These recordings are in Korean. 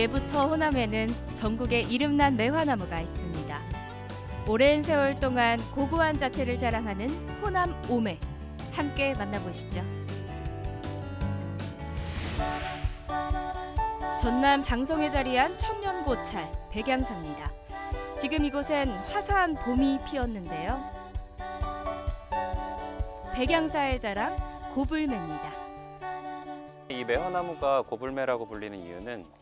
예부터 호남에는 전국에 이름난 매화나무가 있습니다. 오랜 세월 동안 고고한 자태를 자랑하는 호남 오매, 함께 만나보시죠. 전남 장성에 자리한 천년고찰 백양사입니다. 지금 이곳엔 화사한 봄이 피었는데요. 백양사의 자랑 고불매입니다. 이 매화나무가 고불매라고 불리는 이유는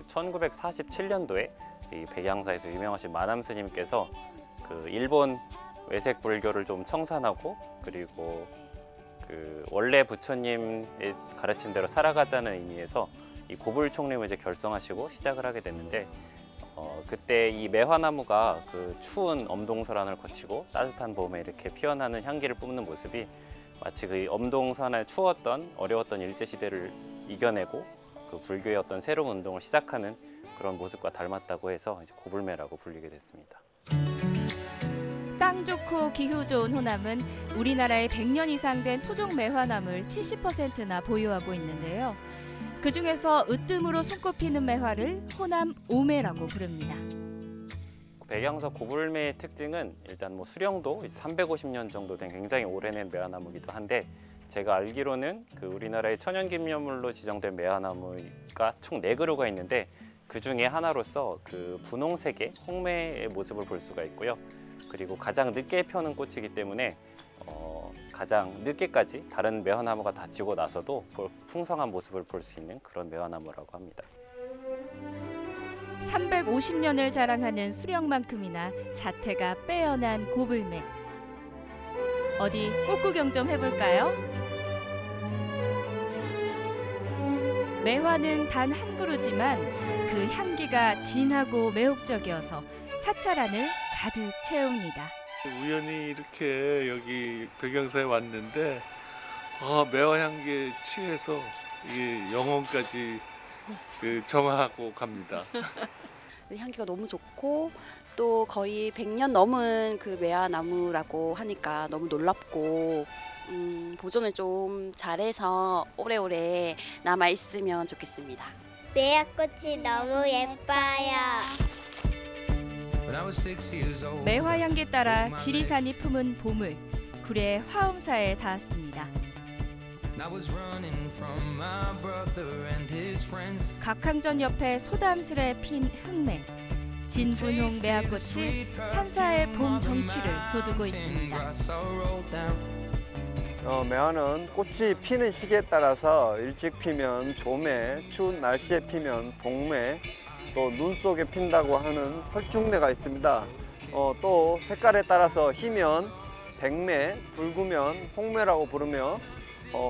1947년도에 이 백양사에서 유명하신 마남 스님께서 일본 외색 불교를 좀 청산하고, 그리고 원래 부처님의 가르친 대로 살아가자는 의미에서 이 고불 총림을 이제 결성하시고 시작을 하게 됐는데, 그때 이 매화나무가 추운 엄동설안을 거치고 따뜻한 봄에 이렇게 피어나는 향기를 뿜는 모습이 마치 그 엄동산의 추웠던 어려웠던 일제시대를 이겨내고 불교의 어떤 새로운 운동을 시작하는 그런 모습과 닮았다고 해서 이제 고불매라고 불리게 됐습니다. 땅 좋고 기후 좋은 호남은 우리나라의 100년 이상 된 토종 매화나무를 70%나 보유하고 있는데요. 그중에서 으뜸으로 손꼽히는 매화를 호남 오매라고 부릅니다. 백양사 고불매의 특징은 일단 수령도 350년 정도 된 굉장히 오래된 매화나무이기도 한데, 제가 알기로는 우리나라의 천연기념물로 지정된 매화나무가 총 4그루가 있는데 그 중에 하나로서 분홍색의 홍매의 모습을 볼 수가 있고요. 그리고 가장 늦게 펴는 꽃이기 때문에 가장 늦게까지 다른 매화나무가 다 지고 나서도 풍성한 모습을 볼 수 있는 그런 매화나무라고 합니다. 350년을 자랑하는 수령만큼이나 자태가 빼어난 고불매. 어디 꽃구경 좀 해볼까요? 매화는 단 한 그루지만 그 향기가 진하고 매혹적이어서 사찰안을 가득 채웁니다. 우연히 이렇게 여기 백양사에 왔는데 매화 향기에 취해서 이게 영혼까지 정화하고 갑니다. 향기가 너무 좋고 또 거의 100년 넘은 매화나무라고 하니까 너무 놀랍고 보존을 좀 잘해서 오래오래 남아 있으면 좋겠습니다. 매화꽃이 너무 예뻐요. 매화 향기 따라 지리산이 품은 보물, 구례 화엄사에 닿았습니다. 각항전 옆에 소담스레 핀 흑매, 진분홍 매화꽃이 산사의 봄 정취를 돋우고 있습니다. 매화는 꽃이 피는 시기에 따라서 일찍 피면 조매, 추운 날씨에 피면 동매, 또 눈 속에 핀다고 하는 설중매가 있습니다. 또 색깔에 따라서 희면 백매, 붉으면 홍매라고 부르며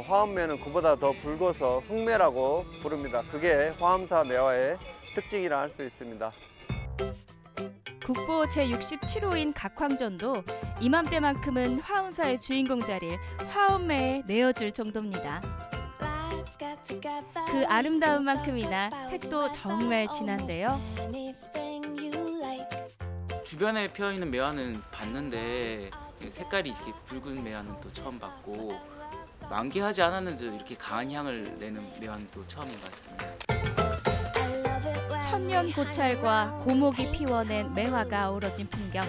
화엄매는 그보다 더 붉어서 흑매라고 부릅니다. 그게 화엄사 매화의 특징이라 할 수 있습니다. 국보 제67호인 각황전도 이맘때만큼은 화엄사의 주인공 자리를 화엄매에 내어줄 정도입니다. 그 아름다운 만큼이나 색도 정말 진한데요. 주변에 피어있는 매화는 봤는데 색깔이 이렇게 붉은 매화는 또 처음 봤고, 만개하지 않았는데도 이렇게 강한 향을 내는 매화는 또 처음인 것 같습니다. 천년 고찰과 고목이 피워낸 매화가 어우러진 풍경.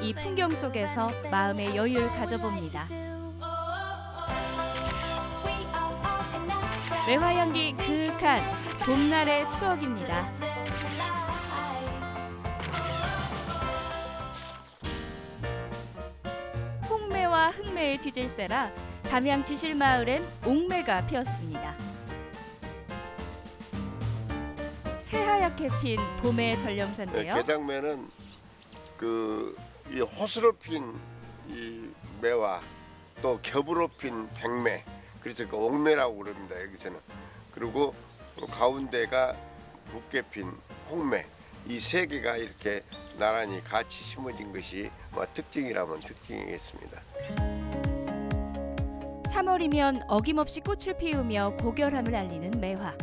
이 풍경 속에서 마음의 여유를 가져봅니다. 매화 향기 그윽한 봄날의 추억입니다. 홍매와 흑매의 뒤질세라 담양 지실마을엔 옥매가 피었습니다. 새하얗게 핀 봄의 전령사인데요. 게장매는 이 호수로 핀 이 매화, 또 겹으로 핀 백매, 그래서 옥매라고 그럽니다. 여기서는. 그리고 가운데가 붉게 핀 홍매, 이 3개가 이렇게 나란히 같이 심어진 것이 특징이라면 특징이겠습니다. 3월이면 어김없이 꽃을 피우며 고결함을 알리는 매화.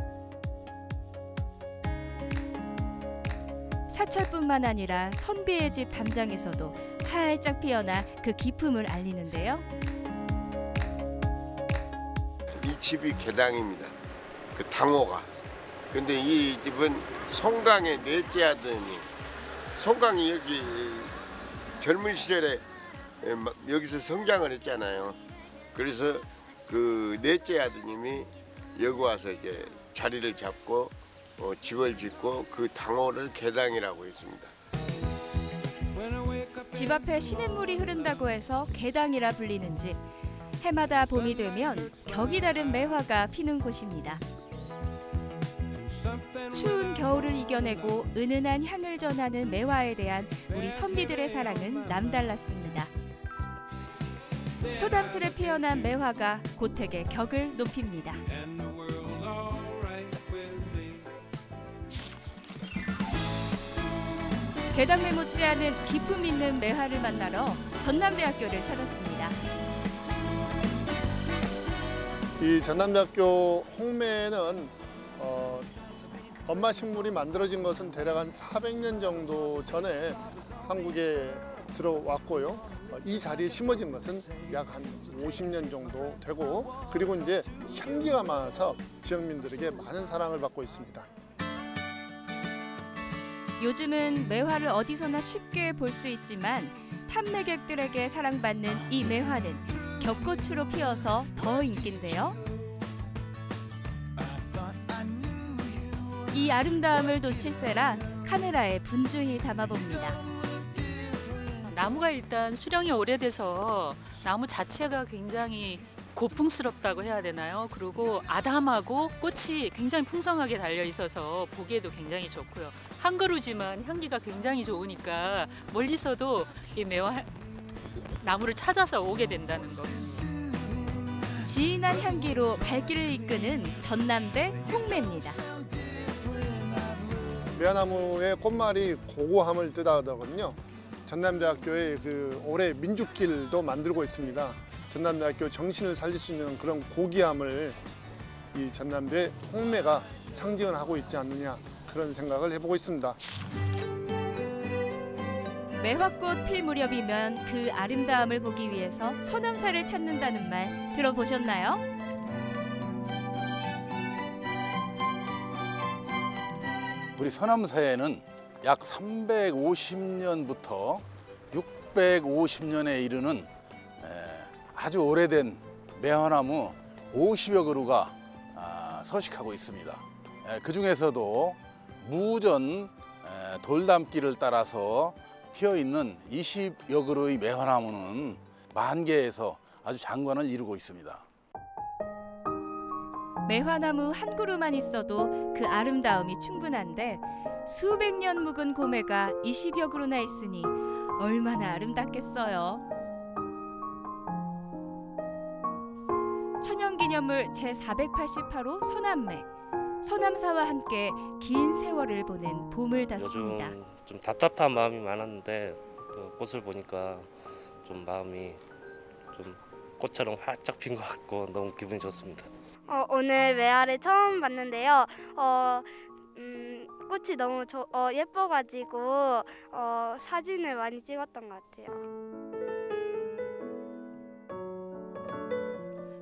사찰뿐만 아니라 선비의 집 담장에서도 활짝 피어나 그 기품을 알리는데요. 이 집이 개당입니다. 당호가 근데 이 집은 송강의 넷째 아드님, 송강이 여기 젊은 시절에 여기서 성장을 했잖아요. 그래서 그 넷째 아드님이 여기 와서 이제 자리를 잡고 집을 짓고 그 당호를 개당이라고 했습니다. 집 앞에 시냇물이 흐른다고 해서 개당이라 불리는지 해마다 봄이 되면 격이 다른 매화가 피는 곳입니다. 추운 겨울을 이겨내고 은은한 향을 전하는 매화에 대한 우리 선비들의 사랑은 남달랐습니다. 소담스레 피어난 매화가 고택의 격을 높입니다. 개당매 못지않은 기품 있는 매화를 만나러 전남대학교를 찾았습니다. 이 전남대학교 홍매는 엄마 식물이 만들어진 것은 대략 한 400년 정도 전에 한국에 들어왔고요. 이 자리에 심어진 것은 약 한 50년 정도 되고, 그리고 이제 향기가 많아서 지역민들에게 많은 사랑을 받고 있습니다. 요즘은 매화를 어디서나 쉽게 볼 수 있지만 탐매객들에게 사랑받는 이 매화는 겹꽃으로 피어서 더 인기인데요. 이 아름다움을 놓칠세라 카메라에 분주히 담아봅니다. 나무가 일단 수령이 오래돼서 나무 자체가 굉장히 고풍스럽다고 해야 되나요? 그리고 아담하고 꽃이 굉장히 풍성하게 달려 있어서 보기에도 굉장히 좋고요. 한 그루지만 향기가 굉장히 좋으니까 멀리서도 이 매화 나무를 찾아서 오게 된다는 거. 진한 향기로 발길을 이끄는 전남대 홍매입니다. 매화나무의 꽃말이 고고함을 뜻하거든요. 전남대학교의 그 올해 민주길도 만들고 있습니다. 전남대학교 정신을 살릴 수 있는 그런 고귀함을 이 전남대 홍매가 상징을 하고 있지 않느냐, 그런 생각을 해보고 있습니다. 매화꽃 필 무렵이면 그 아름다움을 보기 위해서 서남사를 찾는다는 말 들어보셨나요? 우리 서남사에는 약 350년부터 650년에 이르는 아주 오래된 매화나무 50여 그루가 서식하고 있습니다. 그중에서도 무전 돌담길을 따라서 피어있는 20여 그루의 매화나무는 만개에서 아주 장관을 이루고 있습니다. 매화나무 한 그루만 있어도 그 아름다움이 충분한데 수백 년 묵은 고매가 20여 그루나 있으니 얼마나 아름답겠어요. 천연기념물 제488호 서남매. 서남사와 함께 긴 세월을 보낸 봄을 닫습니다. 요즘 좀 답답한 마음이 많았는데 꽃을 보니까 좀 마음이 좀 꽃처럼 활짝 핀 것 같고 너무 기분이 좋습니다. 오늘 매화를 처음 봤는데요. 꽃이 너무 예뻐가지고 사진을 많이 찍었던 것 같아요.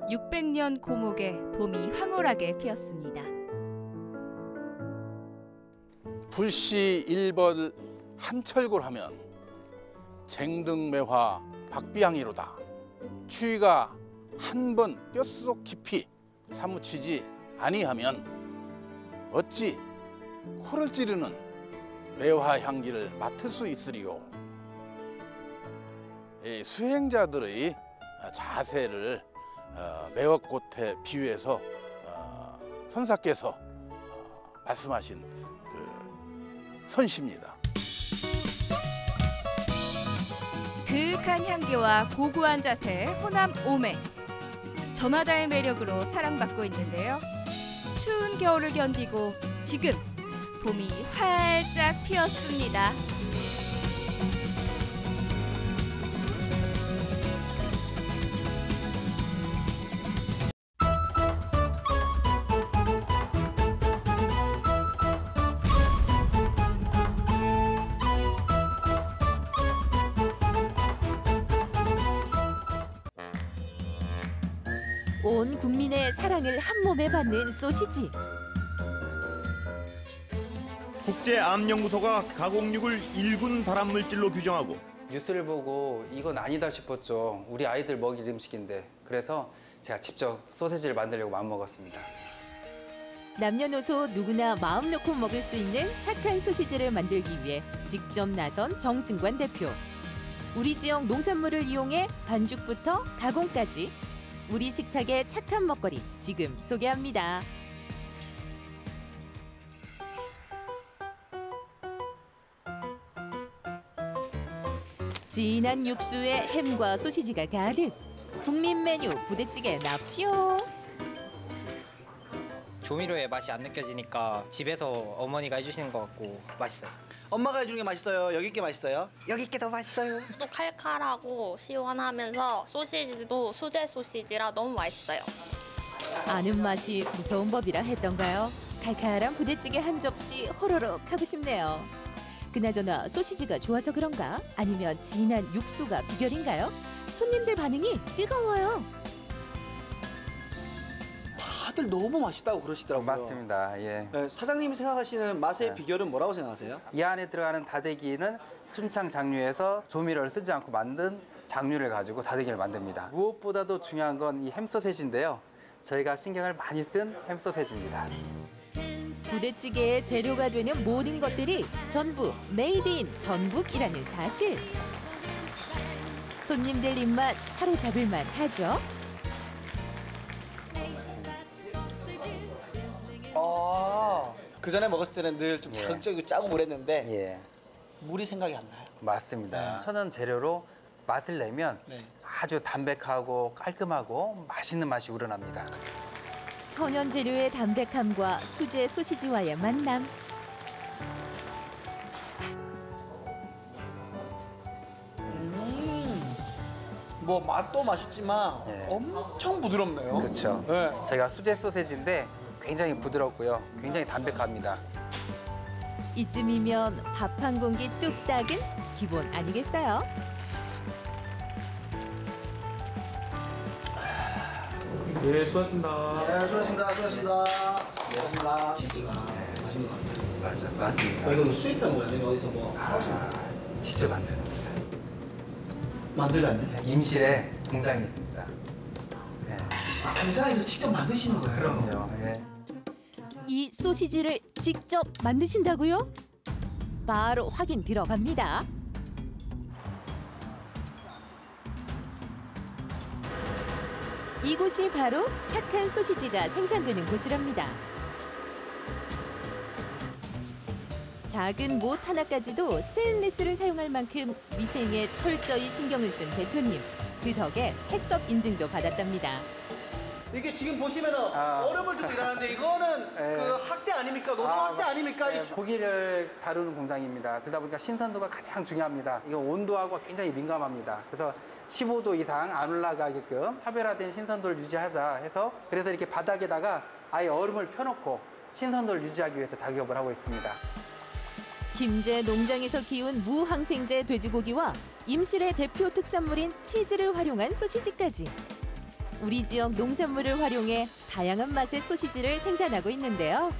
600년 고목에 봄이 황홀하게 피었습니다. 불시 1벌 한철골하면 쟁등매화 박비향이로다. 추위가 한 번 뼛속 깊이 사무치지 아니하면 어찌 코를 찌르는 매화 향기를 맡을 수 있으리요. 수행자들의 자세를 매화꽃에 비유해서 선사께서 말씀하신 그 선시입니다. 그윽한 향기와 고고한 자태의 호남 오매. 저마다의 매력으로 사랑받고 있는데요. 추운 겨울을 견디고 지금 봄이 활짝 피었습니다. 온 국민의 사랑을 한 몸에 받는 소시지. 국제암연구소가 가공육을 1군 발암물질로 규정하고 뉴스를 보고 이건 아니다 싶었죠. 우리 아이들 먹일 음식인데. 그래서 제가 직접 소시지를 만들려고 마음먹었습니다. 남녀노소 누구나 마음 놓고 먹을 수 있는 착한 소시지를 만들기 위해 직접 나선 정승관 대표. 우리 지역 농산물을 이용해 반죽부터 가공까지 우리 식탁의 착한 먹거리 지금 소개합니다. 진한 육수에 햄과 소시지가 가득. 국민 메뉴 부대찌개 납시오. 조미료의 맛이 안 느껴지니까 집에서 어머니가 해주시는 것 같고 맛있어요. 엄마가 해주는 게 맛있어요? 여기 게 맛있어요? 여기 게 더 맛있어요. 또 칼칼하고 시원하면서 소시지도 수제 소시지라 너무 맛있어요. 아는 맛이 무서운 법이라 했던가요? 칼칼한 부대찌개 한 접시 호로록 하고 싶네요. 그나저나 소시지가 좋아서 그런가? 아니면 진한 육수가 비결인가요? 손님들 반응이 뜨거워요. 다들 너무 맛있다고 그러시더라고요. 맞습니다. 예. 네, 사장님이 생각하시는 맛의 비결은 뭐라고 생각하세요? 이 안에 들어가는 다대기는 순창 장류에서 조미료를 쓰지 않고 만든 장류를 가지고 다대기를 만듭니다. 무엇보다도 중요한 건 이 햄소세지인데요. 저희가 신경을 많이 쓴 햄소세지입니다. 부대찌개의 재료가 되는 모든 것들이 전부 메이드 인 전북이라는 사실. 손님들 입맛 사로잡을 만하죠. 그 전에 먹었을 때는 늘 좀 자극적이고 짜고 그랬는데 예. 물이 생각이 안 나요. 맞습니다. 천연 재료로 맛을 내면 아주 담백하고 깔끔하고 맛있는 맛이 우러납니다. 천연 재료의 담백함과 수제 소시지와의 만남. 뭐 맛도 맛있지만 엄청 부드럽네요. 그렇죠. 저희가 수제 소세지인데 굉장히 부드럽고요. 굉장히 담백합니다. 이쯤이면 밥 한 공기 뚝딱은 기본 아니겠어요? 네, 수고하셨습니다. 네, 수고하셨습니다. 수고하셨습니다. 치즈가 맛있는 것 같아요. 맞습니다. 이거 수입한 거예요? 아니면 어디서 뭐 사오신 거예요? 직접 만드는 겁니다. 만들다니? 임실에 공장이 있습니다. 공장에서 직접 만드시는 거예요? 그럼요. 예. 이 소시지를 직접 만드신다고요? 바로 확인 들어갑니다. 이곳이 바로 착한 소시지가 생산되는 곳이랍니다. 작은 못 하나까지도 스테인리스를 사용할 만큼 위생에 철저히 신경을 쓴 대표님. 그 덕에 해썹 인증도 받았답니다. 이게 지금 보시면은 얼음을 두고 일하는데 이거는 그 학대 아닙니까? 노동 학대 아닙니까? 고기를 다루는 공장입니다. 그러다 보니까 신선도가 가장 중요합니다. 이거 온도하고 굉장히 민감합니다. 그래서 15도 이상 안 올라가게끔 차별화된 신선도를 유지하자 해서 그래서 이렇게 바닥에다가 아예 얼음을 펴놓고 신선도를 유지하기 위해서 작업을 하고 있습니다. 김제 농장에서 키운 무항생제 돼지고기와 임실의 대표 특산물인 치즈를 활용한 소시지까지. 우리 지역 농산물을 활용해 다양한 맛의 소시지를 생산하고 있는데요.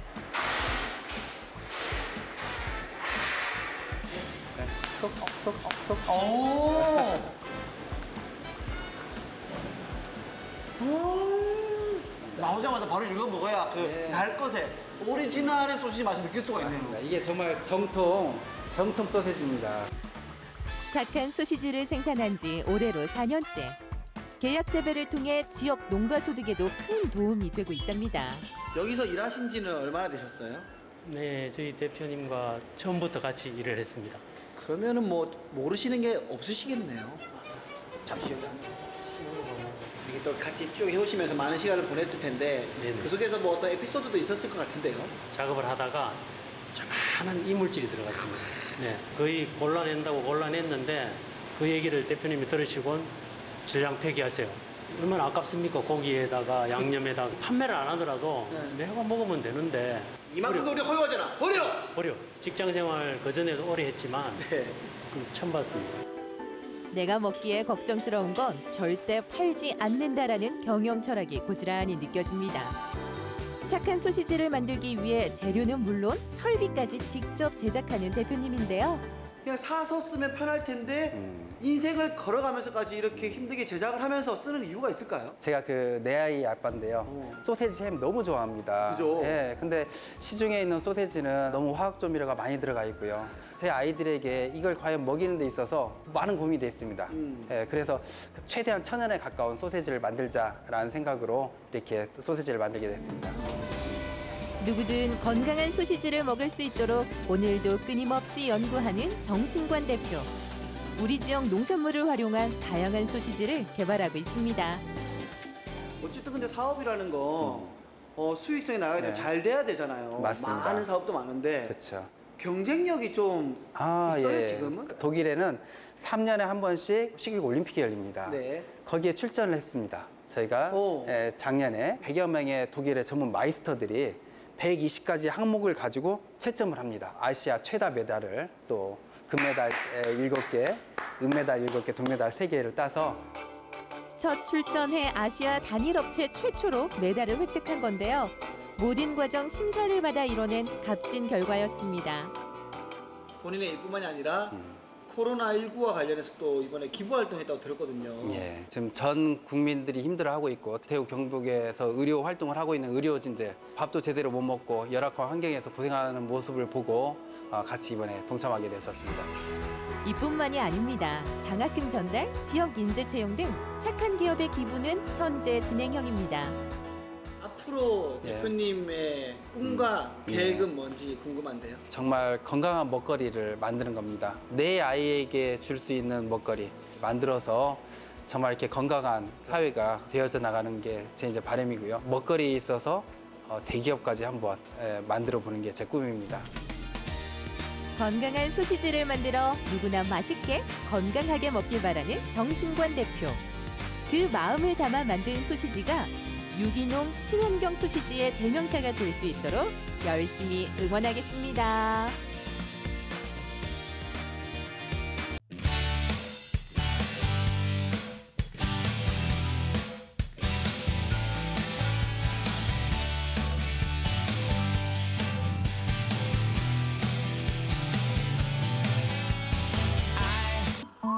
나오자마자 바로 이거 먹어야 그 날 것에 오리지널의 소시지 맛을 느낄 수가 있네요. 이게 정말 정통 소시지입니다. 착한 소시지를 생산한 지 올해로 4년째. 계약 재배를 통해 지역 농가 소득에도 큰 도움이 되고 있답니다. 여기서 일하신 지는 얼마나 되셨어요? 네, 저희 대표님과 처음부터 같이 일을 했습니다. 그러면은 뭐 모르시는 게 없으시겠네요. 잠시 여기 이게 또 같이 쭉 해오시면서 많은 시간을 보냈을 텐데 그 속에서 뭐 어떤 에피소드도 있었을 것 같은데요. 작업을 하다가 조그마한 이물질이 들어갔습니다. 네, 거의 골라냈는데 그 얘기를 대표님이 들으시곤 전량 폐기하세요. 얼마나 아깝습니까? 고기에다가 양념에다가 판매를 안 하더라도 내가 먹으면 되는데 이만큼도 우리 허용하잖아. 버려. 직장생활 그전에도 오래 했지만 처음 봤습니다. 내가 먹기에 걱정스러운 건 절대 팔지 않는다라는 경영 철학이 고스란히 느껴집니다. 고착한 소시지를 만들기 위해 재료는 물론 설비까지 직접 제작하는 대표님인데요. 그냥 사서 쓰면 편할 텐데 인생을 걸어가면서까지 이렇게 힘들게 제작을 하면서 쓰는 이유가 있을까요? 제가 그 내 아이 아빠인데요. 소세지 햄 너무 좋아합니다. 그죠? 예, 근데 시중에 있는 소세지는 너무 화학 조미료가 많이 들어가 있고요. 제 아이들에게 이걸 과연 먹이는 데 있어서 많은 고민이 돼 있습니다. 예, 그래서 최대한 천연에 가까운 소세지를 만들자라는 생각으로 이렇게 소세지를 만들게 됐습니다. 누구든 건강한 소시지를 먹을 수 있도록 오늘도 끊임없이 연구하는 정승관 대표. 우리 지역 농산물을 활용한 다양한 소시지를 개발하고 있습니다. 어쨌든 근데 사업이라는 거 수익성이 나가야 되면 잘 돼야 되잖아요. 맞습니다. 많은 사업도 많은데 그렇죠. 경쟁력이 좀 있어요, 예. 지금은? 독일에는 3년에 한 번씩 식육 올림픽이 열립니다. 네. 거기에 출전을 했습니다. 저희가 작년에 100여 명의 독일의 전문 마이스터들이 120가지 항목을 가지고 채점을 합니다. 아시아 최다 메달을 또 금메달 7개, 은메달 7개, 동메달 3개를 따서 첫 출전해 아시아 단일 업체 최초로 메달을 획득한 건데요. 모든 과정 심사를 받아 이뤄낸 값진 결과였습니다. 본인의 일뿐만이 아니라 코로나19와 관련해서 또 이번에 기부 활동했다고 들었거든요. 예, 지금 전 국민들이 힘들어하고 있고 대구 경북에서 의료 활동을 하고 있는 의료진들 밥도 제대로 못 먹고 열악한 환경에서 고생하는 모습을 보고 같이 이번에 동참하게 됐었습니다. 이뿐만이 아닙니다. 장학금 전달, 지역 인재 채용 등 착한 기업의 기부는 현재 진행형입니다. 앞으로 대표님의 꿈과 계획은 뭔지 궁금한데요. 정말 건강한 먹거리를 만드는 겁니다. 내 아이에게 줄 수 있는 먹거리 만들어서 정말 이렇게 건강한 사회가 되어져 나가는 게 제 이제 바람이고요. 먹거리에 있어서 대기업까지 한번 만들어 보는 게 제 꿈입니다. 건강한 소시지를 만들어 누구나 맛있게 건강하게 먹길 바라는 정승관 대표. 그 마음을 담아 만든 소시지가 유기농 친환경 소시지의 대명사가 될 수 있도록 열심히 응원하겠습니다.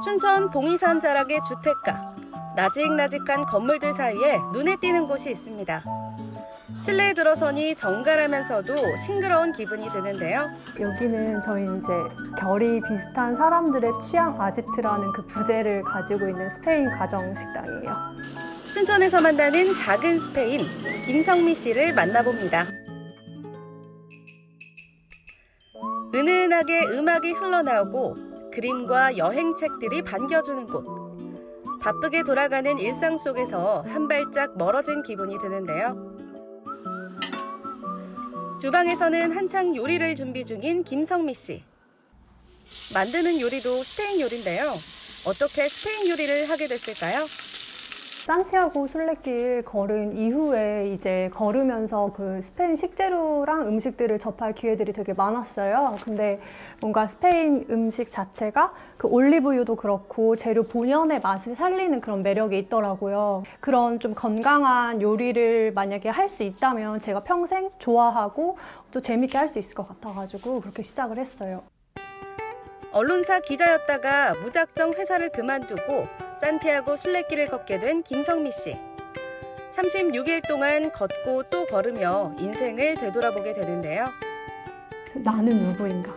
춘천 봉이산 자락의 주택가. 나직나직한 건물들 사이에 눈에 띄는 곳이 있습니다. 실내에 들어서니 정갈하면서도 싱그러운 기분이 드는데요. 여기는 저희 이제 결이 비슷한 사람들의 취향 아지트라는 그 부제를 가지고 있는 스페인 가정 식당이에요. 춘천에서 만나는 작은 스페인, 김성미 씨를 만나봅니다. 은은하게 음악이 흘러나오고 그림과 여행책들이 반겨주는 곳. 바쁘게 돌아가는 일상 속에서 한 발짝 멀어진 기분이 드는데요. 주방에서는 한창 요리를 준비 중인 김성미 씨. 만드는 요리도 스페인 요리인데요. 어떻게 스페인 요리를 하게 됐을까요? 산티아고 순례길 걸은 이후에 이제 걸으면서 그 스페인 식재료랑 음식들을 접할 기회들이 되게 많았어요. 근데 뭔가 스페인 음식 자체가 그 올리브유도 그렇고 재료 본연의 맛을 살리는 그런 매력이 있더라고요. 그런 좀 건강한 요리를 만약에 할 수 있다면 제가 평생 좋아하고 또 재밌게 할 수 있을 것 같아가지고 그렇게 시작을 했어요. 언론사 기자였다가 무작정 회사를 그만두고 산티아고 순례길을 걷게 된 김성미 씨. 36일 동안 걷고 또 걸으며 인생을 되돌아보게 되는데요. 나는 누구인가?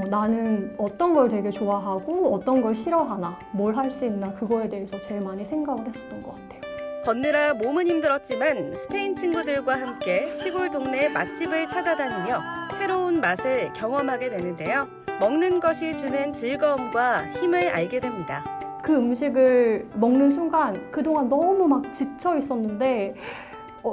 나는 어떤 걸 되게 좋아하고 어떤 걸 싫어하나? 뭘 할 수 있나? 그거에 대해서 제일 많이 생각을 했었던 것 같아요. 걷느라 몸은 힘들었지만 스페인 친구들과 함께 시골 동네 맛집을 찾아다니며 새로운 맛을 경험하게 되는데요. 먹는 것이 주는 즐거움과 힘을 알게 됩니다. 그 음식을 먹는 순간 그동안 너무 막 지쳐 있었는데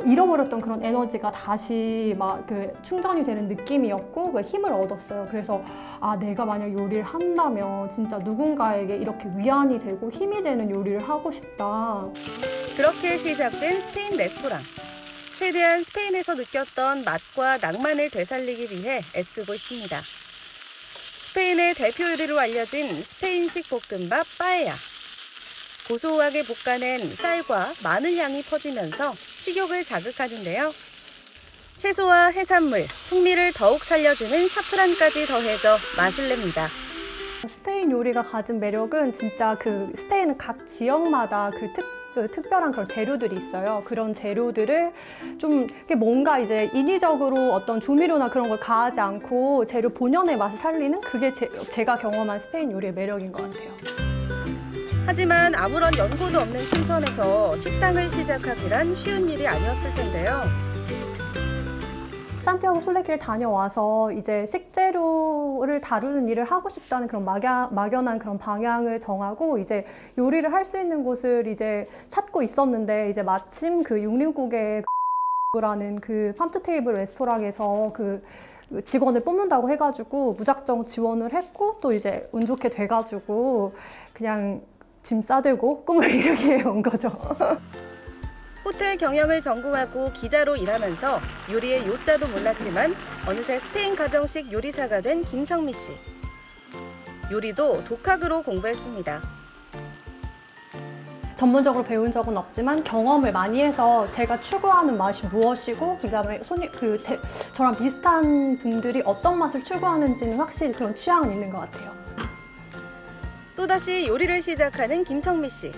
잃어버렸던 그런 에너지가 다시 막 그 충전이 되는 느낌이었고 그 힘을 얻었어요. 그래서 아, 내가 만약 요리를 한다면 진짜 누군가에게 이렇게 위안이 되고 힘이 되는 요리를 하고 싶다. 그렇게 시작된 스페인 레스토랑. 최대한 스페인에서 느꼈던 맛과 낭만을 되살리기 위해 애쓰고 있습니다. 스페인의 대표 요리로 알려진 스페인식 볶음밥 빠에야. 고소하게 볶아낸 쌀과 마늘 향이 퍼지면서 식욕을 자극하는데요. 채소와 해산물, 풍미를 더욱 살려주는 샤프란까지 더해져 맛을 냅니다. 스페인 요리가 가진 매력은 진짜 그 스페인은 각 지역마다 특별한 그런 재료들이 있어요. 그런 재료들을 좀 뭔가 이제 인위적으로 어떤 조미료나 그런 걸 가하지 않고 재료 본연의 맛을 살리는 그게 제가 경험한 스페인 요리의 매력인 것 같아요. 하지만 아무런 연고도 없는 춘천에서 식당을 시작하기란 쉬운 일이 아니었을 텐데요. 산티아고 순례길 다녀와서 이제 식재료를 다루는 일을 하고 싶다는 그런 막연한 그런 방향을 정하고 이제 요리를 할 수 있는 곳을 이제 찾고 있었는데 이제 마침 그 육림고개 라는 그 팜투테이블 레스토랑에서 그 직원을 뽑는다고 해가지고 무작정 지원을 했고 또 이제 운 좋게 돼가지고 그냥 짐 싸들고 꿈을 이루기 위해 온 거죠. 호텔 경영을 전공하고 기자로 일하면서 요리의 요자도 몰랐지만 어느새 스페인 가정식 요리사가 된 김성미 씨. 요리도 독학으로 공부했습니다. 전문적으로 배운 적은 없지만 경험을 많이 해서 제가 추구하는 맛이 무엇이고 그다음에 저랑 비슷한 분들이 어떤 맛을 추구하는지는 확실히 그런 취향은 있는 것 같아요. 또다시 요리를 시작하는 김성미 씨.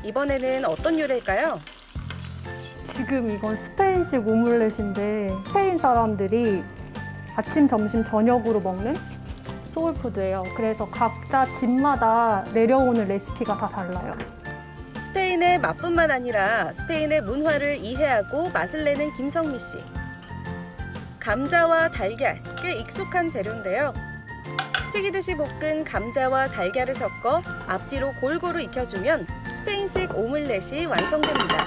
이번에는 어떤 요리일까요? 지금 이건 스페인식 오믈렛인데 스페인 사람들이 아침, 점심, 저녁으로 먹는 소울푸드예요. 그래서 각자 집마다 내려오는 레시피가 다 달라요. 스페인의 맛뿐만 아니라 스페인의 문화를 이해하고 맛을 내는 김성미 씨. 감자와 달걀, 꽤 익숙한 재료인데요. 튀기듯이 볶은 감자와 달걀을 섞어 앞뒤로 골고루 익혀주면 스페인식 오믈렛이 완성됩니다.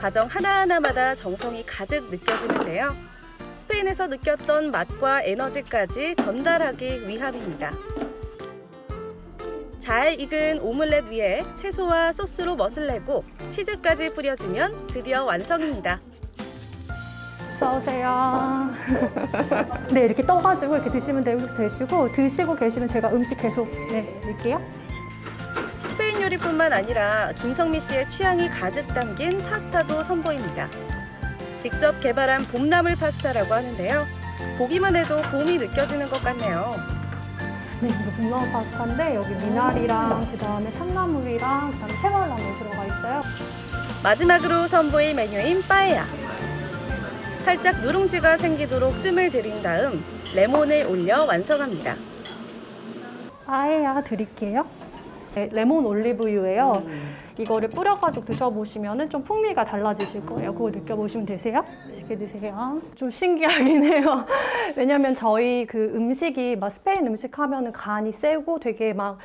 과정 하나하나마다 정성이 가득 느껴지는데요. 스페인에서 느꼈던 맛과 에너지까지 전달하기 위함입니다. 잘 익은 오믈렛 위에 채소와 소스로 멋을 내고 치즈까지 뿌려주면 드디어 완성입니다. 어서오세요. 네, 이렇게 떠가지고 이렇게 드시면 되시고 드시고 계시면 제가 음식 계속 드릴게요. 스페인 요리뿐만 아니라 김성미 씨의 취향이 가득 담긴 파스타도 선보입니다. 직접 개발한 봄나물 파스타라고 하는데요. 보기만 해도 봄이 느껴지는 것 같네요. 네, 이거 봄나물 파스타인데 여기 미나리랑 그다음에 참나물이랑 그다음에 새발나물 들어가 있어요. 마지막으로 선보일 메뉴인 빠에야. 살짝 누룽지가 생기도록 뜸을 들인 다음 레몬을 올려 완성합니다. 빠에야 드릴게요. 네, 레몬 올리브유예요. 이거를 뿌려가지고 드셔보시면 좀 풍미가 달라지실 거예요. 그거 느껴보시면 되세요. 맛있게 드세요. 좀 신기하긴 해요. 왜냐면 저희 그 음식이 막 스페인 음식 하면은 간이 세고 되게 막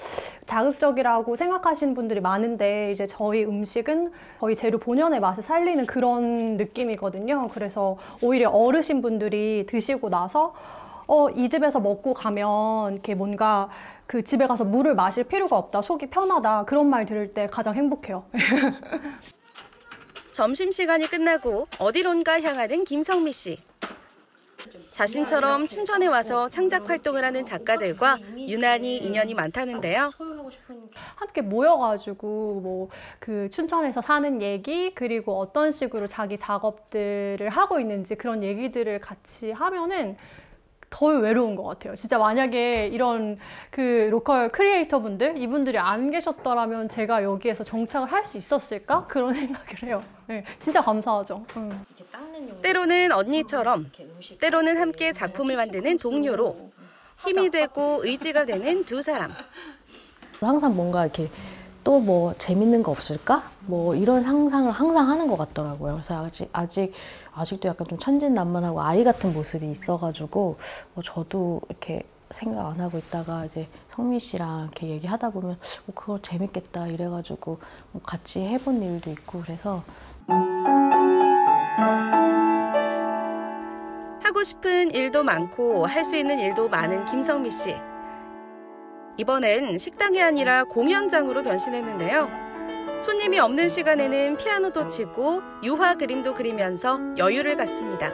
자극적이라고 생각하시는 분들이 많은데 이제 저희 음식은 거의 재료 본연의 맛을 살리는 그런 느낌이거든요. 그래서 오히려 어르신 분들이 드시고 나서 이 집에서 먹고 가면 이렇게 뭔가 그 집에 가서 물을 마실 필요가 없다, 속이 편하다 그런 말 들을 때 가장 행복해요. 점심시간이 끝나고 어디론가 향하는 김성미 씨. 자신처럼 춘천에 와서 창작 활동을 하는 작가들과 유난히 인연이 많다는데요. 함께 모여가지고 뭐 그 춘천에서 사는 얘기 그리고 어떤 식으로 자기 작업들을 하고 있는지 그런 얘기들을 같이 하면은 더 외로운 것 같아요. 진짜 만약에 이런 그 로컬 크리에이터 분들 이분들이 안 계셨더라면 제가 여기에서 정착을 할 수 있었을까? 그런 생각을 해요. 네, 진짜 감사하죠. 때로는 언니처럼, 때로는 함께 작품을 만드는 동료로 힘이 되고 의지가 되는 두 사람. 항상 뭔가 이렇게 또 뭐 재밌는 거 없을까? 뭐 이런 상상을 항상 하는 것 같더라고요. 그래서 아직도 약간 좀 천진난만하고 아이 같은 모습이 있어가지고 저도 이렇게 생각 안 하고 있다가 이제 성미 씨랑 이렇게 얘기하다 보면 그거 재밌겠다 이래가지고 같이 해본 일도 있고 그래서 하고 싶은 일도 많고 할 수 있는 일도 많은 김성미 씨. 이번엔 식당이 아니라 공연장으로 변신했는데요. 손님이 없는 시간에는 피아노도 치고 유화 그림도 그리면서 여유를 갖습니다.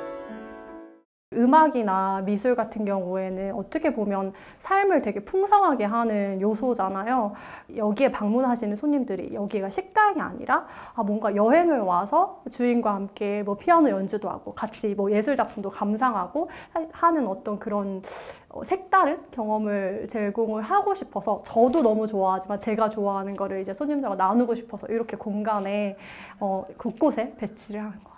음악이나 미술 같은 경우에는 어떻게 보면 삶을 되게 풍성하게 하는 요소잖아요. 여기에 방문하시는 손님들이 여기가 식당이 아니라 뭔가 여행을 와서 주인과 함께 뭐 피아노 연주도 하고 같이 뭐 예술 작품도 감상하고 하는 어떤 그런 색다른 경험을 제공을 하고 싶어서 저도 너무 좋아하지만 제가 좋아하는 거를 이제 손님들과 나누고 싶어서 이렇게 공간에 곳곳에 배치를 하는 것 같아요.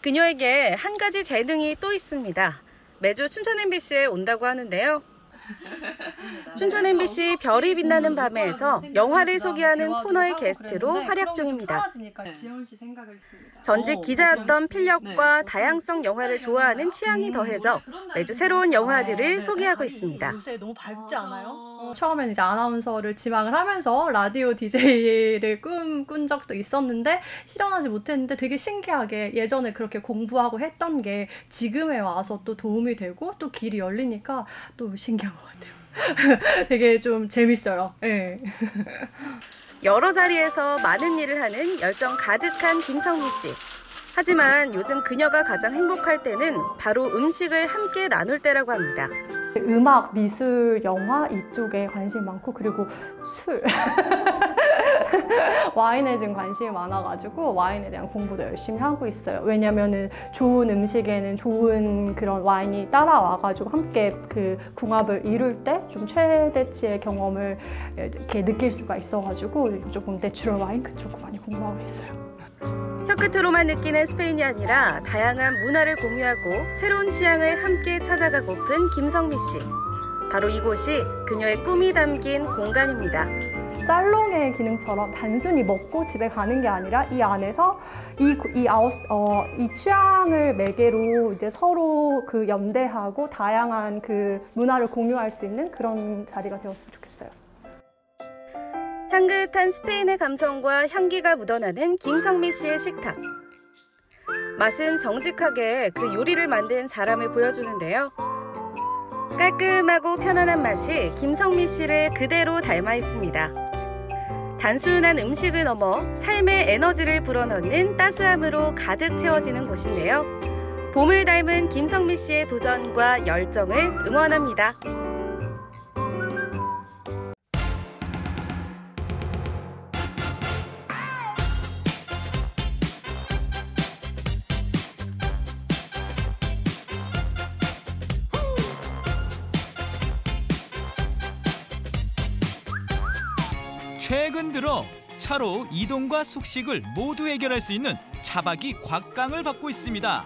그녀에게 한 가지 재능이 또 있습니다. 매주 춘천 MBC에 온다고 하는데요. 춘천 MBC 별이 빛나는 밤에서 영화를 소개하는 코너의 게스트로 활약 중입니다. 전직 기자였던 필력과 다양성 영화를 좋아하는 취향이 더해져 매주 새로운 영화들을 소개하고 있습니다. 요새 너무 밝지 않아요? 처음에는 이제 아나운서를 지망을 하면서 라디오 DJ를 꿈꾼 적도 있었는데 실현하지 못했는데 되게 신기하게 예전에 그렇게 공부하고 했던 게 지금에 와서 또 도움이 되고 또 길이 열리니까 또 신기한 것 같아요. 되게 좀 재밌어요. 네. 여러 자리에서 많은 일을 하는 열정 가득한 김성미 씨. 하지만 요즘 그녀가 가장 행복할 때는 바로 음식을 함께 나눌 때라고 합니다. 음악, 미술, 영화 이쪽에 관심이 많고 그리고 술. 와인에 지금 관심이 많아가지고 와인에 대한 공부도 열심히 하고 있어요. 왜냐면은 좋은 음식에는 좋은 그런 와인이 따라와가지고 함께 그 궁합을 이룰 때 좀 최대치의 경험을 이렇게 느낄 수가 있어가지고 조금 내추럴 와인 그쪽을 많이 공부하고 있어요. 혀끝으로만 느끼는 스페인이 아니라 다양한 문화를 공유하고 새로운 취향을 함께 찾아가고픈 김성미 씨. 바로 이곳이 그녀의 꿈이 담긴 공간입니다. 살롱의 기능처럼 단순히 먹고 집에 가는 게 아니라 이 안에서 이 취향을 매개로 이제 서로 그 연대하고 다양한 그 문화를 공유할 수 있는 그런 자리가 되었으면 좋겠어요. 향긋한 스페인의 감성과 향기가 묻어나는 김성미 씨의 식탁. 맛은 정직하게 그 요리를 만든 사람을 보여주는데요. 깔끔하고 편안한 맛이 김성미 씨를 그대로 닮아 있습니다. 단순한 음식을 넘어 삶의 에너지를 불어넣는 따스함으로 가득 채워지는 곳인데요. 봄을 닮은 김성미 씨의 도전과 열정을 응원합니다. 최근 들어 차로 이동과 숙식을 모두 해결할 수 있는 차박이 곽강을 받고 있습니다.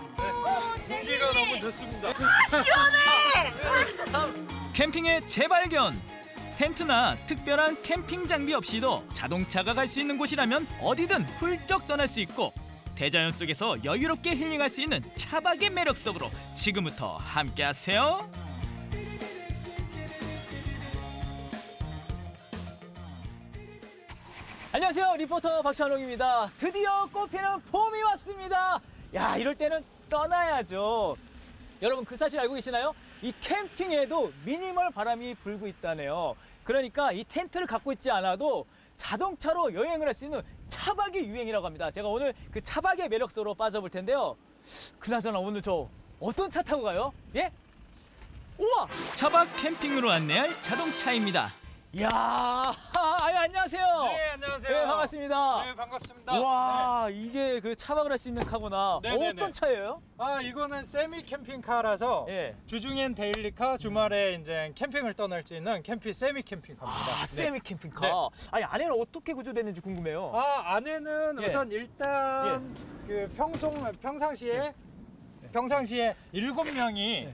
공기가 너무 좋습니다. 시원해! 캠핑의 재발견! 텐트나 특별한 캠핑 장비 없이도 자동차가 갈 수 있는 곳이라면 어디든 훌쩍 떠날 수 있고 대자연 속에서 여유롭게 힐링할 수 있는 차박의 매력 속으로 지금부터 함께하세요. 안녕하세요, 리포터 박찬홍입니다. 드디어 꽃피는 봄이 왔습니다. 야, 이럴 때는 떠나야죠. 여러분 그 사실 알고 계시나요? 이 캠핑에도 미니멀 바람이 불고 있다네요. 그러니까 이 텐트를 갖고 있지 않아도 자동차로 여행을 할 수 있는 차박이 유행이라고 합니다. 제가 오늘 그 차박의 매력 속으로 빠져볼 텐데요. 그나저나 오늘 저 어떤 차 타고 가요? 예? 우와! 차박 캠핑으로 안내할 자동차입니다. 이야, 안녕하세요. 네, 안녕하세요. 네, 반갑습니다. 네, 반갑습니다. 와, 이게 그 차박을 할 수 있는 카구나. 어떤 차예요? 이거는 세미 캠핑카라서 주중엔 데일리카, 주말에 이제 캠핑을 떠날 수 있는 세미 캠핑카입니다. 세미 캠핑카. 네. 아니, 안에는 어떻게 구조됐는지 궁금해요. 안에는 우선 일단 그 평상시에 7명이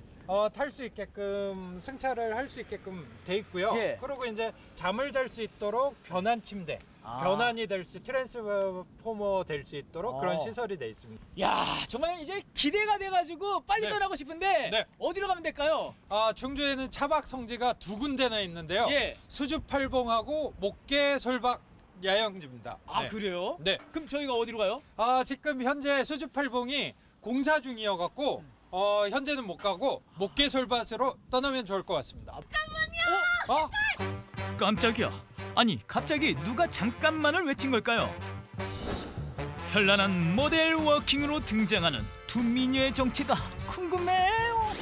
탈 수 있게끔 승차를 할 수 있게끔 돼 있고요. 그리고 이제 잠을 잘 수 있도록 변환 침대, 변환이 될 수 트랜스포머 될 수 있도록 그런 시설이 돼 있습니다. 야, 정말 이제 기대가 돼가지고 빨리 떠나고 싶은데 어디로 가면 될까요? 충주에는 차박 성지가 2군데나 있는데요. 수줍팔봉하고 목계 솔박 야영지입니다. 그래요? 네. 그럼 저희가 어디로 가요? 지금 현재 수줍팔봉이 공사 중이어갖고 현재는 못 가고 목계솔밭으로 떠나면 좋을 것 같습니다. 잠깐만요! 깜짝이야. 아니 갑자기 누가 잠깐만을 외친 걸까요? 현란한 모델 워킹으로 등장하는 두 미녀의 정체가 궁금해요.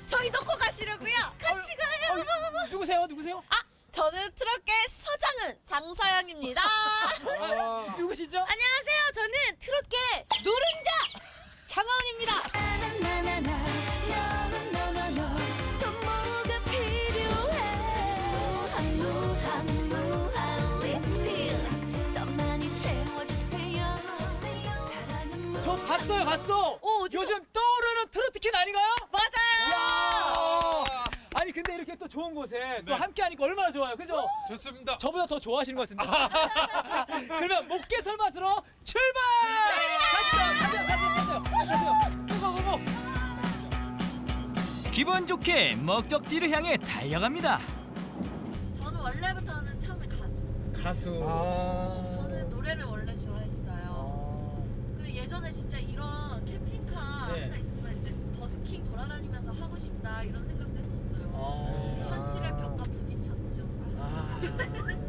저희 놓고 가시려고요. 같이 가요. 누구세요? 누구세요? 아, 저는 트롯계 서장은 장서영입니다. 누구시죠? 안녕하세요. 저는 트롯계 노른자 장하은입니다. 저 봤어. 요즘 떠오르는 트로트킨 아닌가요? 맞아요. 아니 근데 이렇게 또 좋은 곳에 또 함께 하니까 얼마나 좋아요, 그죠? 좋습니다. 저보다 더 좋아하시는 것 같은데. 그러면 목개설 맛으로 출발! 가시죠. 고고. 기분 좋게 목적지를 향해 달려갑니다. 저는 원래부터는 처음에 가수. 저는 노래를 원래 좋아했어요. 근데 예전에 진짜 이런 캠핑카 하나 있으면 이제 버스킹 돌아다니면서 하고 싶다 이런 생각도 했었어요. 현실의 벽과 부딪혔죠.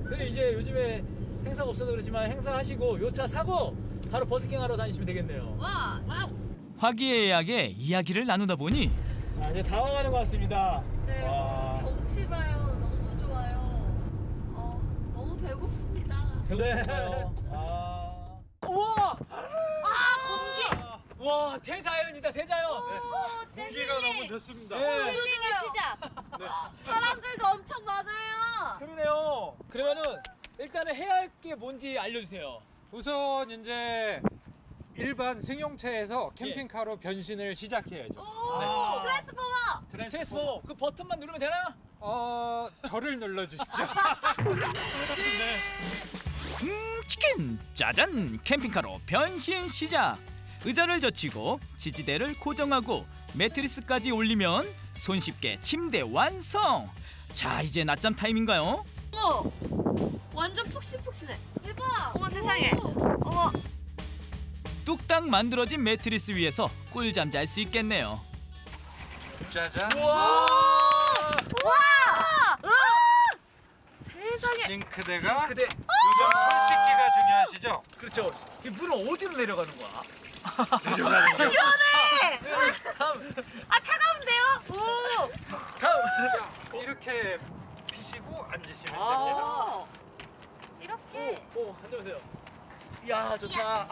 근데 이제 요즘에 행사가 없어서 그렇지만 행사하시고 요 차 사고 바로 버스킹 하러 다니시면 되겠네요. 와. 화기애애하게 이야기를 나누다 보니 자, 이제 다 와가는 것 같습니다. 네, 경치 봐요. 너무 좋아요. 너무 배고픕니다. 배고파요. 우와! 공기! 와, 대자연이다, 대자연. 공기가 너무 좋습니다. 힐링의 시작! 사람들도 엄청 많아요. 그러네요. 그러면은 일단은 해야 할 게 뭔지 알려주세요. 우선 이제 일반 승용차에서 캠핑카로 변신을 시작해야죠. 트랜스포머. 그 버튼만 누르면 되나? 저를 눌러주십시오. 치킨! 짜잔! 캠핑카로 변신 시작! 의자를 젖히고 지지대를 고정하고 매트리스까지 올리면 손쉽게 침대 완성! 자, 이제 낮잠 타임인가요? 어머! 완전 푹신푹신해. 대박! 어머 세상에. 어머. 뚝딱 만들어진 매트리스 위에서 꿀잠 잘 수 있겠네요. 짜잔! 우와! 세상에. 싱크대가 싱크대. 요즘 손 씻기가 중요하시죠? 그렇죠. 이 물은 어디로 내려가는 거야? 내려가는 거. 시원해! 차가운데요? 오! 다음. 이렇게 피시고 앉으시면 됩니다. 이렇게. 앉아보세요. 이야, 좋다.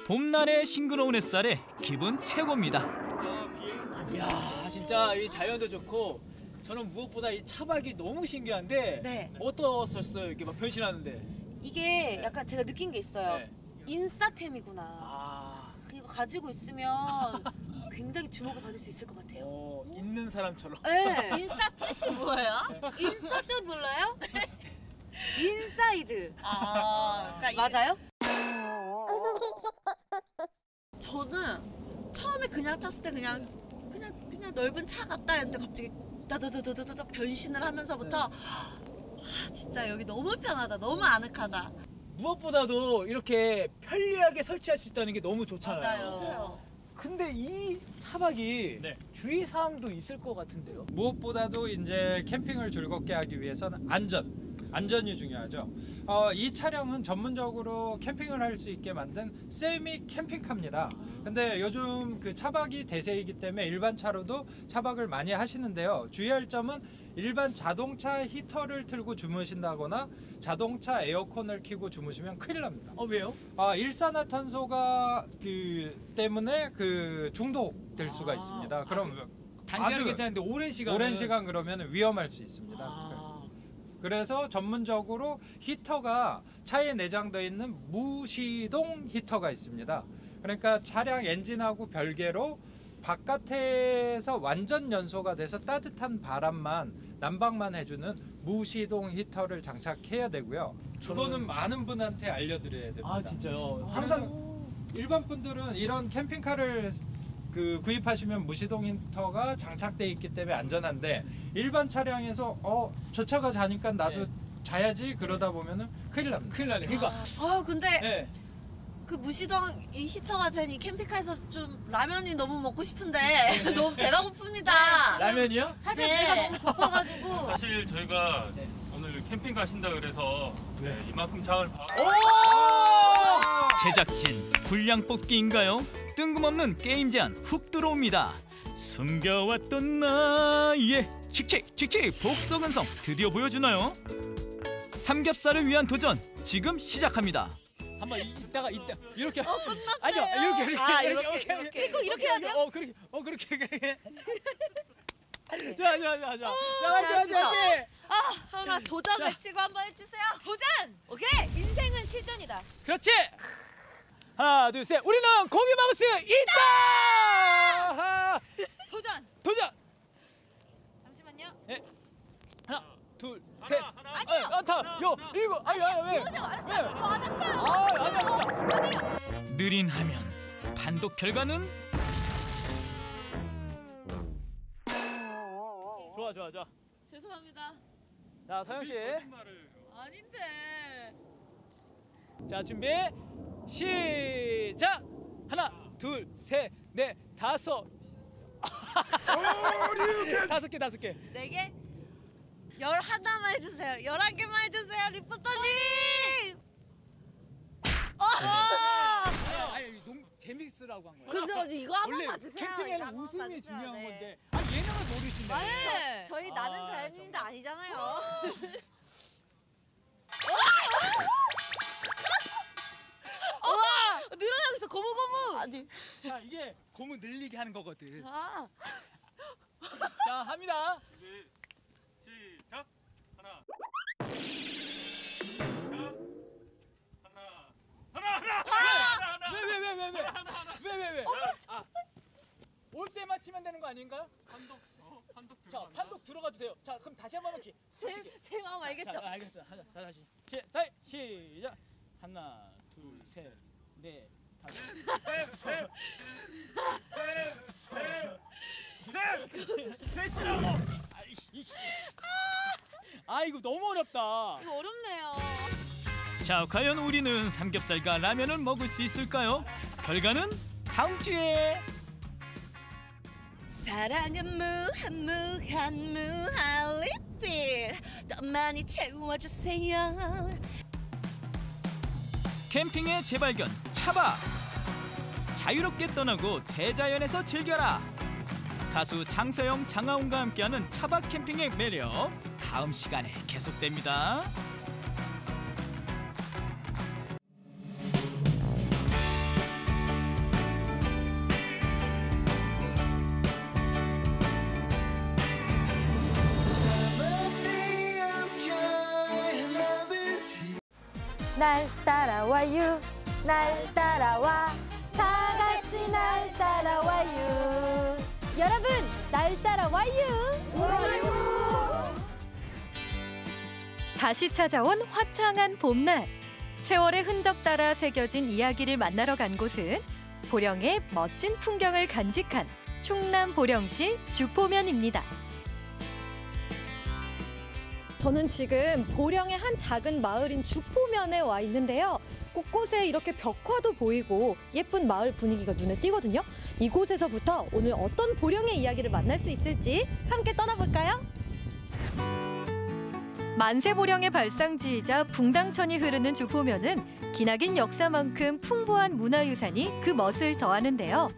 봄날의 싱그러운 햇살에 기분 최고입니다. 이야, 진짜 이 자연도 좋고 저는 무엇보다 이 차박이 너무 신기한데 어떠셨어요? 이렇게 막 변신하는데. 이게 약간 제가 느낀 게 있어요. 인싸템이구나. 이거 가지고 있으면 굉장히 주목을 받을 수 있을 것 같아요. 있는 사람처럼. 네. 인싸 뜻이 뭐예요? 인싸 뜻 몰라요? 인사이드. 그러니까 맞아요? 저는 처음에 그냥 탔을 때 그냥 넓은 차 같다 했는데 갑자기 다다다다다다 변신을 하면서부터 진짜 여기 너무 편하다, 너무 아늑하다. 무엇보다도 이렇게 편리하게 설치할 수 있다는 게 너무 좋잖아요. 맞아요. 근데 이 차박이 주의사항도 있을 것 같은데요. 무엇보다도 이제 캠핑을 즐겁게 하기 위해서는 안전이 중요하죠. 이 차량은 전문적으로 캠핑을 할 수 있게 만든 세미 캠핑카입니다. 근데 요즘 그 차박이 대세이기 때문에 일반 차로도 차박을 많이 하시는데요. 주의할 점은 일반 자동차 히터를 틀고 주무신다거나 자동차 에어컨을 켜고 주무시면 큰일 납니다. 왜요? 일산화탄소가 때문에 중독될 수가 있습니다. 그럼 단시간 괜찮은데 오랜 시간 그러면 위험할 수 있습니다. 그래서 전문적으로 히터가 차에 내장되어 있는 무시동 히터가 있습니다. 그러니까 차량 엔진하고 별개로 바깥에서 완전 연소가 돼서 따뜻한 바람만 난방만 해주는 무시동 히터를 장착해야 되고요. 그거는 많은 분한테 알려드려야 됩니다. 진짜요? 항상 일반 분들은 이런 캠핑카를 구입하시면 무시동 히터가 장착돼 있기 때문에 안전한데 일반 차량에서 저 차가 자니까 나도 자야지 그러다 보면은 큰일 납니다. 큰일 나네. 그러니까 근데 그 무시동 이 히터가 된 이 캠핑카에서 좀 라면이 너무 먹고 싶은데 너무 배가 고픕니다. 라면이요? 사실 배가 너무 고파가지고. 사실 저희가 오늘 캠핑 가신다 그래서 이만큼 장을 봐. 제작진 분량 뽑기인가요? 뜬금없는 게임 제안 훅 들어옵니다. 숨겨왔던 나의 칙칙 복서근성 드디어 보여주나요? 삼겹살을 위한 도전 지금 시작합니다. 한번 이따 이렇게. 끝났대요. 아니요, 이렇게. 꼭 이렇게 해야 돼요? 그렇게. 좋아. 하나 도전 외치고 한번 해주세요. 도전! 오케이. 인생은 실전이다. 그렇지. 하나, 둘, 셋. 우리는 고기 먹을 수 있다. 도전. 잠시만요. 네. 하나, 둘, 셋. 아니요. 일곱. 왜? 맞았어요. 느린 화면 판독 결과는 좋아. 죄송합니다. 자, 서영 씨. 아닌데. 자, 준비. 시작. 하나, 둘, 셋, 넷, 다섯. 다섯 개. 4개? 11개만 해주세요. 11개만 해주세요, 리포터님. 아니, 너무 재밌으라고 한 거야. 그죠? 이거 한번 원래 봐주세요. 캠핑에는 웃음이 중요한 건데 예능을 모르시네. 맞아요. 저희 나는 자연인인데 아니잖아요. 와! 늘어나고 있어. 고무. 아니. 자, 이게 고무 늘리게 하는 거거든. 아. 자, 합니다. 시작. 하나. 왜? 올 때만 치면 되는 거 아닌가? 판독. 자, 판독 들어가도 돼요. 자, 그럼 다시 한번 넣기. 제 마음 알겠죠? 자, 알겠어. 자, 다시. 시작. 하나, 둘, 셋, 넷, 다섯. 셋이라고. 이거 너무 어렵다. 이거 어렵네요. 자, 과연 우리는 삼겹살과 라면을 먹을 수 있을까요? 결과는 다음 주에. 사랑은 무한 리필 더 많이 채워주세요. 캠핑의 재발견 차박. 자유롭게 떠나고 대자연에서 즐겨라. 가수 장서영, 장하온과 함께하는 차박 캠핑의 매력 다음 시간에 계속됩니다. 날 따라와요. 날 따라와. 다 같이 날 따라와요. 여러분, 날 따라와요. 다시 찾아온 화창한 봄날. 세월의 흔적 따라 새겨진 이야기를 만나러 간 곳은 보령의 멋진 풍경을 간직한 충남 보령시 주포면입니다. 저는 지금 보령의 한 작은 마을인 주포면에 와 있는데요. 곳곳에 이렇게 벽화도 보이고 예쁜 마을 분위기가 눈에 띄거든요. 이곳에서부터 오늘 어떤 보령의 이야기를 만날 수 있을지 함께 떠나볼까요? 만세보령의 발상지이자 붕당천이 흐르는 주포면은 기나긴 역사만큼 풍부한 문화유산이 그 멋을 더하는데요.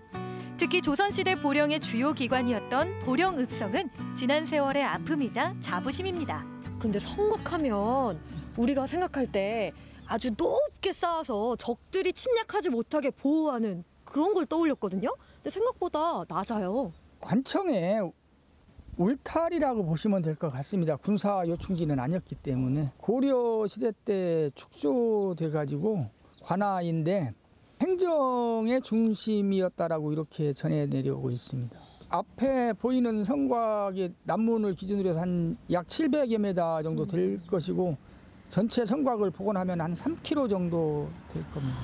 특히 조선시대 보령의 주요 기관이었던 보령읍성은 지난 세월의 아픔이자 자부심입니다. 그런데 성곽하면 우리가 생각할 때 아주 높게 쌓아서 적들이 침략하지 못하게 보호하는 그런 걸 떠올렸거든요. 근데 생각보다 낮아요. 관청의 울타리라고 보시면 될 것 같습니다. 군사 요충지는 아니었기 때문에 고려 시대 때 축소돼 가지고 관아인데 행정의 중심이었다라고 이렇게 전해 내려오고 있습니다. 앞에 보이는 성곽의 남문을 기준으로 해서 한 약 700여 미터 정도 될 것이고 전체 성곽을 복원하면 한 3km 정도 될 겁니다.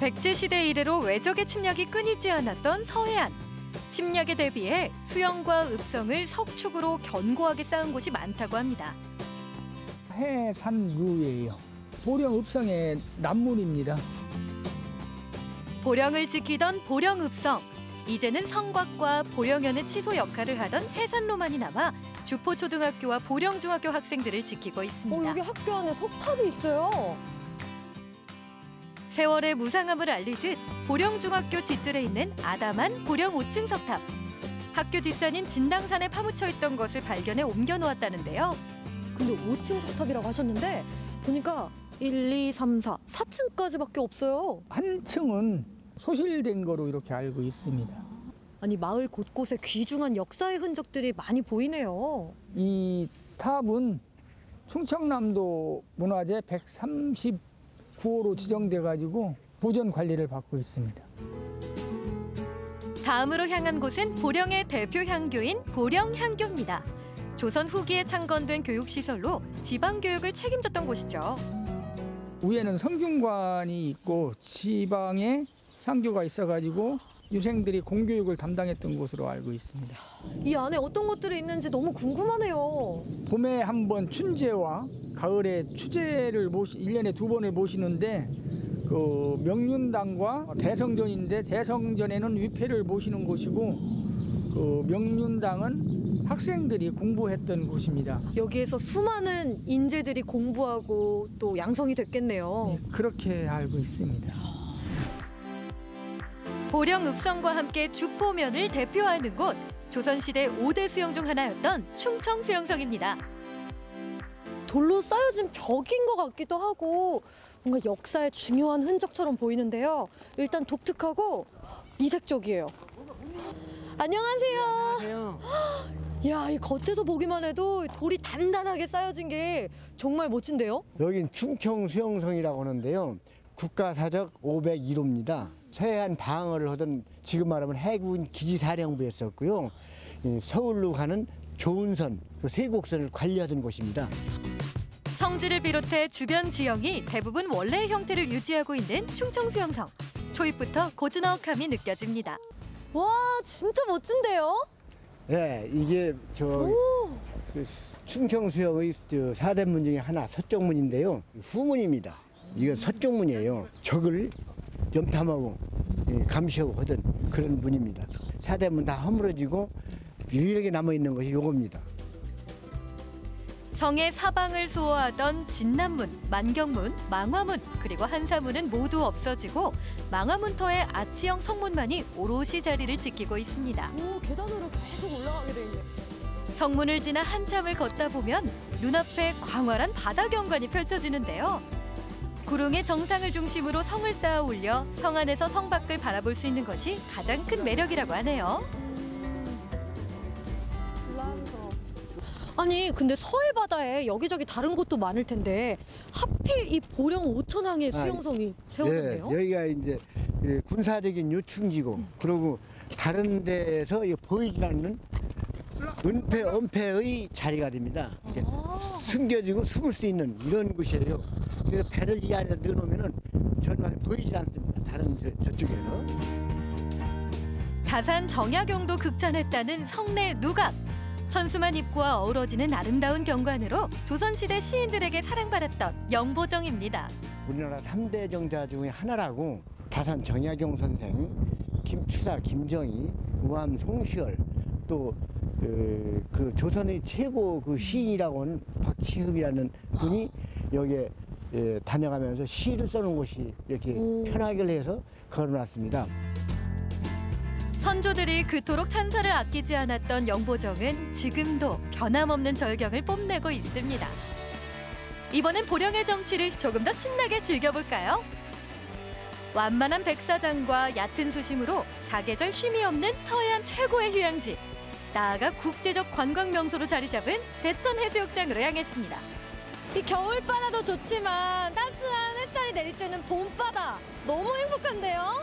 백제시대 이래로 외적의 침략이 끊이지 않았던 서해안. 침략에 대비해 수영과 읍성을 석축으로 견고하게 쌓은 곳이 많다고 합니다. 해산루예요. 보령읍성의 남문입니다. 보령을 지키던 보령읍성. 이제는 성곽과 보령현의 치소 역할을 하던 해산로만이 남아 주포초등학교와 보령중학교 학생들을 지키고 있습니다. 여기 학교 안에 석탑이 있어요. 세월의 무상함을 알리듯 보령중학교 뒷뜰에 있는 아담한 보령 5층 석탑. 학교 뒷산인 진당산에 파묻혀 있던 것을 발견해 옮겨놓았다는데요. 근데 5층 석탑이라고 하셨는데 보니까 1, 2, 3, 4, 4층까지밖에 없어요. 한 층은 소실된 거로 이렇게 알고 있습니다. 아니 마을 곳곳에 귀중한 역사의 흔적들이 많이 보이네요. 이 탑은 충청남도 문화재 139호로 지정돼 가지고 보존 관리를 받고 있습니다. 다음으로 향한 곳은 보령의 대표 향교인 보령향교입니다. 조선 후기에 창건된 교육시설로 지방교육을 책임졌던 곳이죠. 위에는 성균관이 있고 지방에 향교가 있어가지고 유생들이 공교육을 담당했던 곳으로 알고 있습니다. 이 안에 어떤 것들이 있는지 너무 궁금하네요. 봄에 한 번 춘제와 가을에 추제를 1년에 2번을 모시는데 그 명륜당과 대성전인데 대성전에는 위패를 모시는 곳이고 그 명륜당은 학생들이 공부했던 곳입니다. 여기에서 수많은 인재들이 공부하고 또 양성이 됐겠네요. 네, 그렇게 알고 있습니다. 보령 읍성과 함께 주포면을 대표하는 곳, 조선시대 5대 수영 중 하나였던 충청수영성입니다. 돌로 쌓여진 벽인 것 같기도 하고 뭔가 역사의 중요한 흔적처럼 보이는데요. 일단 독특하고 이색적이에요. 안녕하세요. 안녕하세요. 야, 이 겉에서 보기만 해도 돌이 단단하게 쌓여진 게 정말 멋진데요? 여긴 충청수영성이라고 하는데요. 국가사적 501호입니다. 서해안 방어를 하던 지금 말하면 해군 기지사령부였었고요. 서울로 가는 조은선, 그 세곡선을 관리하던 곳입니다. 성지를 비롯해 주변 지형이 대부분 원래의 형태를 유지하고 있는 충청수영성. 초입부터 고즈넉함이 느껴집니다. 와, 진짜 멋진데요? 네, 이게 충청수영의 4대문 중에 하나 서쪽문인데요. 후문입니다. 이건 서쪽문이에요. 적을 염탐하고 감시하고 하던 그런 문입니다. 4대문 다 허물어지고 유일하게 남아있는 것이 요겁니다. 성의 사방을 수호하던 진남문, 만경문, 망화문, 그리고 한사문은 모두 없어지고 망화문터의 아치형 성문만이 오롯이 자리를 지키고 있습니다. 오, 계단으로 계속 올라가게 돼 있네. 성문을 지나 한참을 걷다 보면 눈앞에 광활한 바다 경관이 펼쳐지는데요. 구릉의 정상을 중심으로 성을 쌓아 올려 성 안에서 성 밖을 바라볼 수 있는 것이 가장 큰 매력이라고 하네요. 아니 근데 서해 바다에 여기저기 다른 곳도 많을 텐데 하필 이 보령 오천항에 수영성이 세워졌네요. 네, 여기가 이제 군사적인 요충지고 그리고 다른 데서 보이지 않는 은폐, 은폐의 자리가 됩니다. 숨겨지고 숨을 수 있는 이런 곳이에요. 그래서 배를 이 안에 넣어놓으면 전혀 보이지 않습니다. 다른 저쪽에서. 다산 정약용도 극찬했다는 성내 누각. 천수만 입구와 어우러지는 아름다운 경관으로 조선시대 시인들에게 사랑받았던 영보정입니다. 우리나라 3대 정자 중에 하나라고 다산 정약용 선생, 김추사, 김정희, 우암 송시열 또 그 조선의 최고 그 시인이라고 하는 박치흡이라는 분이 여기에 다녀가면서 시를 써놓은 곳이 이렇게 편하게 해서 걸어놨습니다. 선조들이 그토록 찬사를 아끼지 않았던 영보정은 지금도 변함없는 절경을 뽐내고 있습니다. 이번엔 보령의 정취를 조금 더 신나게 즐겨볼까요? 완만한 백사장과 얕은 수심으로 사계절 쉼이 없는 서해안 최고의 휴양지. 나아가 국제적 관광 명소로 자리 잡은 대천 해수욕장으로 향했습니다. 이 겨울바다도 좋지만 따스한 햇살이 내릴 때는 봄바다 너무 행복한데요?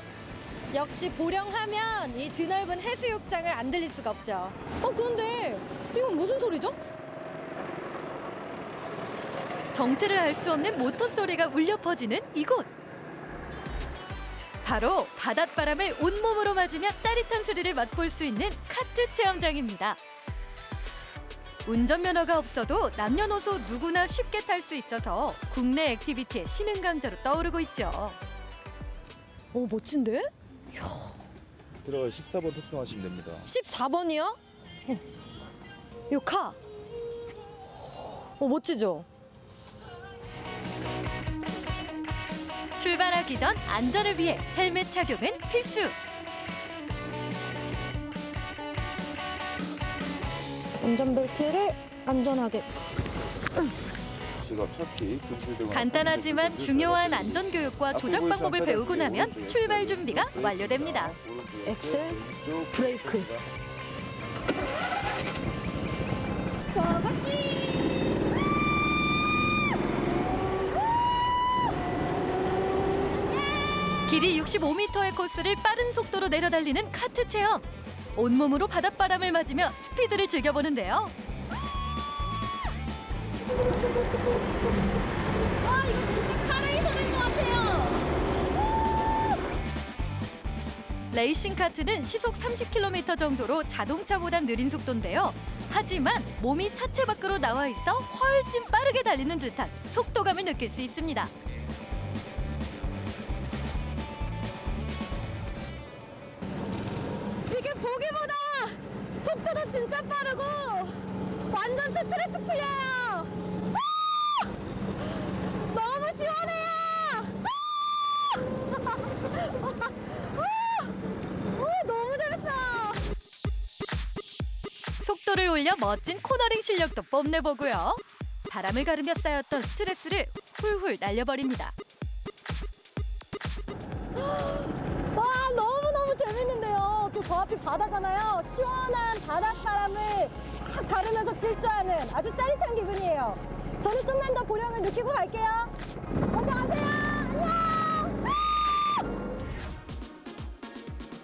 역시 보령하면 이 드넓은 해수욕장을 안 들릴 수가 없죠. 그런데 이건 무슨 소리죠? 정체를 알 수 없는 모터 소리가 울려 퍼지는 이곳. 바로 바닷바람을 온몸으로 맞으며 짜릿한 스릴을 맛볼 수 있는 카트 체험장입니다. 운전면허가 없어도 남녀노소 누구나 쉽게 탈 수 있어서 국내 액티비티의 신흥 강자로 떠오르고 있죠. 멋진데? 들어가 14번 탑승하시면 됩니다. 14번이요? 요 카. 멋지죠? 출발하기 전 안전을 위해 헬멧 착용은 필수. 안전벨트를 안전하게. 간단하지만 중요한 안전교육과 조작 방법을 배우고 나면 출발 준비가 완료됩니다. 엑셀, 브레이크. 길이 65m의 코스를 빠른 속도로 내려달리는 카트 체험. 온몸으로 바닷바람을 맞으며 스피드를 즐겨보는데요. 와, 이거 진짜 카레이서 될 것 같아요. 레이싱 카트는 시속 30km 정도로 자동차보단 느린 속도인데요. 하지만 몸이 차체 밖으로 나와 있어 훨씬 빠르게 달리는 듯한 속도감을 느낄 수 있습니다. 이게 보기보다 속도도 진짜 빠르고 완전 스트레스 풀려요. 너무 시원해요. 너무 재밌어요. 속도를 올려 멋진 코너링 실력도 뽐내보고요. 바람을 가르며 쌓였던 스트레스를 훌훌 날려버립니다. 와, 너무너무 재밌는데요. 저 앞이 바다잖아요. 시원한 바닷바람을 탁 가르면서 질주하는 아주 짜릿한 기분이에요. 저는 좀만 더 보령을 느끼고 갈게요. 먼저 가세요. 안녕.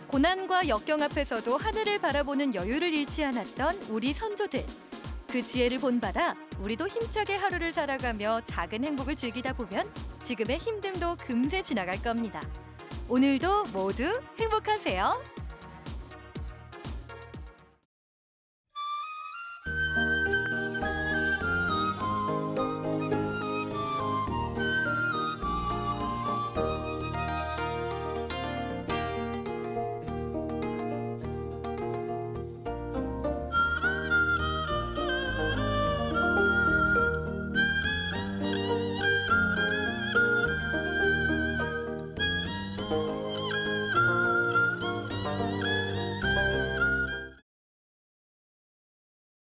고난과 역경 앞에서도 하늘을 바라보는 여유를 잃지 않았던 우리 선조들. 그 지혜를 본받아 우리도 힘차게 하루를 살아가며 작은 행복을 즐기다 보면 지금의 힘듦도 금세 지나갈 겁니다. 오늘도 모두 행복하세요.